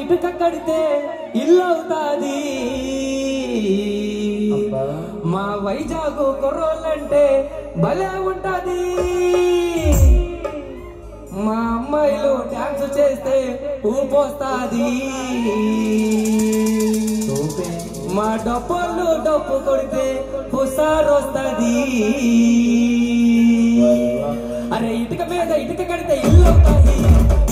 ఇటుక కడితే ఇల్లు అవుతాది. మా వైజాగ్ కుర్రోళ్ళంటే భలే ఉంటది. మా అమ్మాయిలు డాన్స్ చేస్తే ఊపొస్తాది. మా డబ్బులు డబ్బు కొడితే హుషారొస్తది. అరే ఇటుక మీద ఇటుక కడితే ఇల్లు అవుతాది.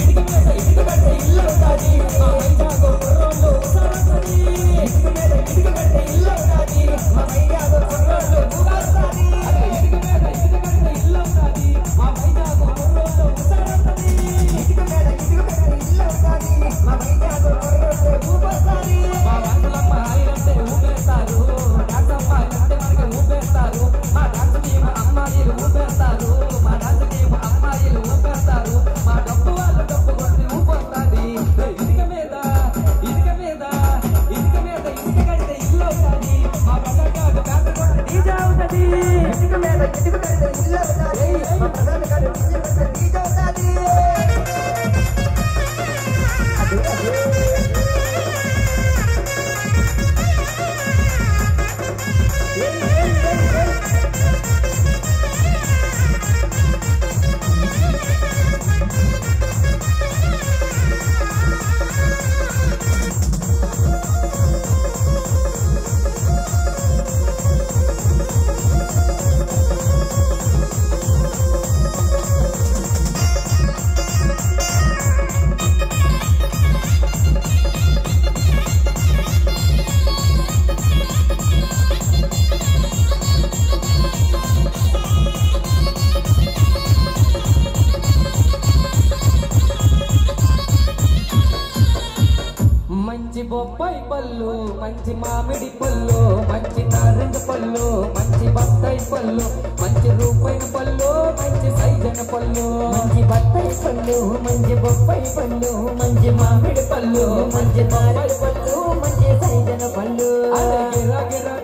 ఇటుక మీద ఇటుక కడితే ఇల్లు అవుతాది. మా వైజాగ్ కుర్రోళ్ళు హుషారొస్తది. ఇటుక మీద ఇటుక కడితే ఇల్లు అవుతాది. మా వైజాగ్ కుర్రోళ్ళు ఊగొస్తాది. అరే ఇటుక మీద ఇటుక కడితే ఇల్లు అవుతాది. మా వైజాగ్ కుర్రోళ్ళు హుషారొస్తది. ఇటుక మీద ఇటుక కడితే ఇల్లు అవుతాది. మా వైజాగ్ కుర్రోళ్ళు ఊగొస్తాది. మా వంటలమ్మ హాయిలంటే ఊపేస్తారు. డాన్స్ అమ్మాయిలంటే మనకి ఊపేస్తారు. మా డాన్స్ టీమ్ అమ్మాయిలు ఊపేస్తారు. మా డాన్స్ టీమ్ అమ్మాయిలు ఊపేస్తారు. మా డబ్బు వాళ్ళు డబ్బు కొట్టి ఊపొస్తాది. ఇటుక మీద ఇటుక మీద ఇటుక మీద ఇటుక కడితే ఇల్లు అవుతాది. మా బజార్ పేట కొట్టి డీజే అవుతుంది. ఇటుక మీద ఇటుక కడితే ఇల్లు అవుతాది. మా బజార్ పేట డీజే అవుతాది. బొప్పాయి పళ్ళు మంచి మామిడి పళ్ళు మంచి నారింజ పళ్ళు మంచి బత్తాయి పళ్ళు మంచి రూపాయి పళ్ళు మంచి సైజన పళ్ళు మంచి బత్తాయి పళ్ళు మంచి బొప్పాయి పళ్ళు మంచి మామిడి పళ్ళు మంచి నారింజ పళ్ళు మంచి సైజన పళ్ళు గిరా గిరా